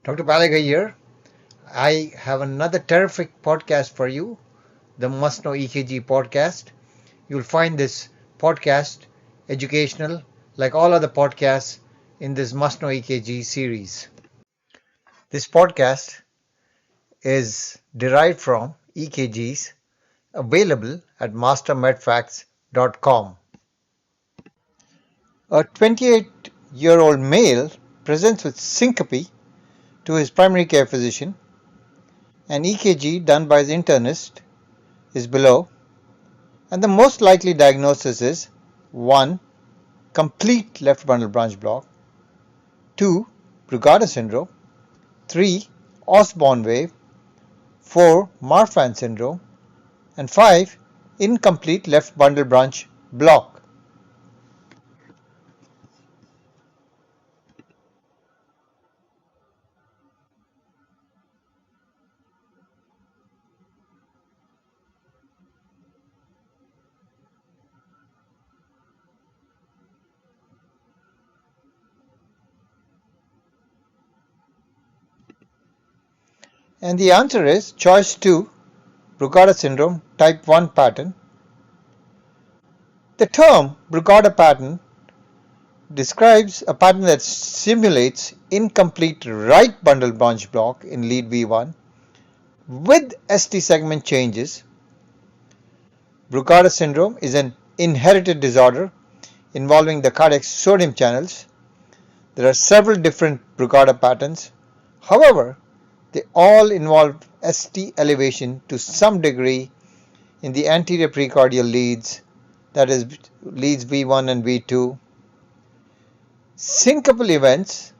Dr. Baliga here. I have another terrific podcast for you, the Must Know EKG podcast. You'll find this podcast educational, like all other podcasts in this Must Know EKG series. This podcast is derived from EKGs available at mastermedfacts.com. A 28-year-old male presents with syncope to his primary care physician. An EKG done by his internist is below, and the most likely diagnosis is 1. Complete left bundle branch block, 2. Brugada syndrome, 3. Osborn wave, 4. Marfan syndrome, and 5. Incomplete left bundle branch block. And the answer is choice 2, Brugada syndrome type 1 pattern. The term Brugada pattern describes a pattern that simulates incomplete right bundle branch block in lead V1 with ST segment changes. Brugada syndrome is an inherited disorder involving the cardiac sodium channels. There are several different Brugada patterns. However, they all involve ST elevation to some degree in the anterior precordial leads, that is, leads V1 and V2. Syncopal events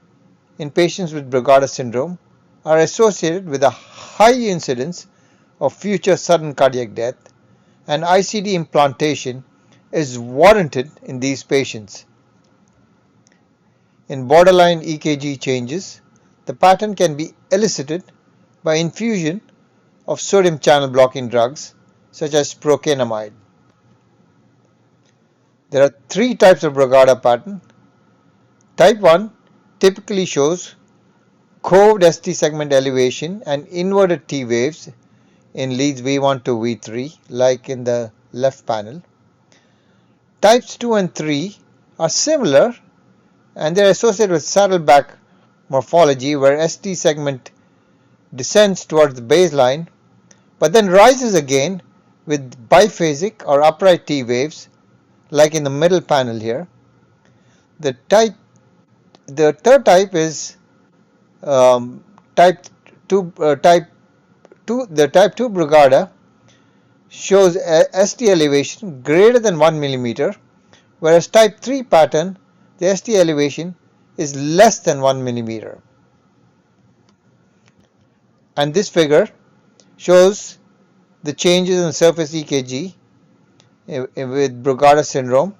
in patients with Brugada syndrome are associated with a high incidence of future sudden cardiac death, and ICD implantation is warranted in these patients. In borderline EKG changes, the pattern can be elicited by infusion of sodium channel blocking drugs such as procainamide. There are 3 types of Brugada pattern. Type 1 typically shows coved ST segment elevation and inverted T waves in leads V1 to V3, like in the left panel. Types 2 and 3 are similar, and they are associated with saddleback morphology where ST segment descends towards the baseline but then rises again with biphasic or upright T waves, like in the middle panel here. The third type is type 2. The type 2 Brugada shows ST elevation greater than 1 mm, whereas type 3 pattern, the ST elevation is less than 1 mm. And this figure shows the changes in surface EKG with Brugada syndrome.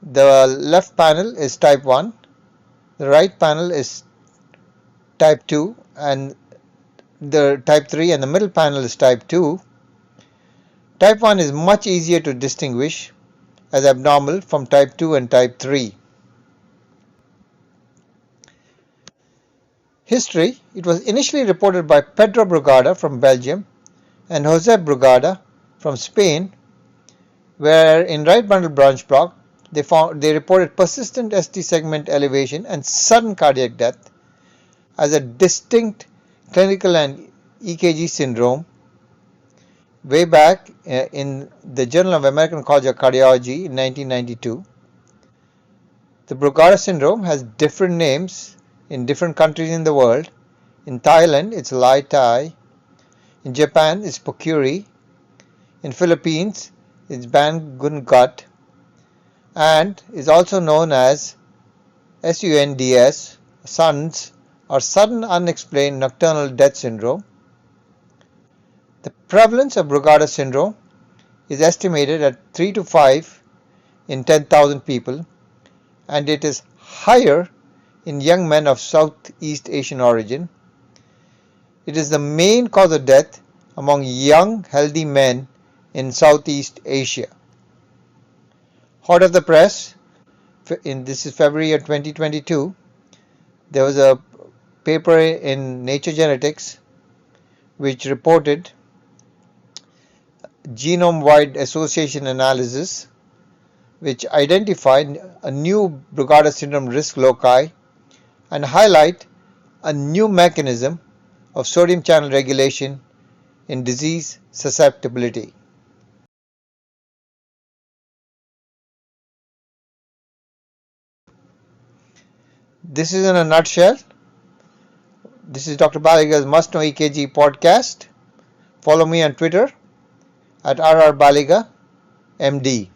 The left panel is type 1, the right panel is type 2, and the type 3, and the middle panel is type 2. Type 1 is much easier to distinguish as abnormal from type 2 and type 3. History: it was initially reported by Pedro Brugada from Belgium and Josep Brugada from Spain, where in right bundle branch block they reported persistent ST segment elevation and sudden cardiac death as a distinct clinical and EKG syndrome way back in the Journal of American College of Cardiology in 1992. The Brugada syndrome has different names in different countries in the world. In Thailand, it's Lai Tai. In Japan, it's Pokuri. In Philippines, it's Ban Gun Gut, and is also known as SUNDS, SUNDS, or Sudden Unexplained Nocturnal Death Syndrome. The prevalence of Brugada syndrome is estimated at 3 to 5 in 10,000 people, and it is higher in young men of Southeast Asian origin. It is the main cause of death among young, healthy men in Southeast Asia. Hot off the press, this is February of 2022, there was a paper in Nature Genetics which reported genome-wide association analysis which identified a new Brocade syndrome risk loci and highlight a new mechanism of sodium channel regulation in disease susceptibility. This is in a nutshell. This is Dr. Baliga's Must Know EKG podcast. Follow me on Twitter at RR Baliga MD.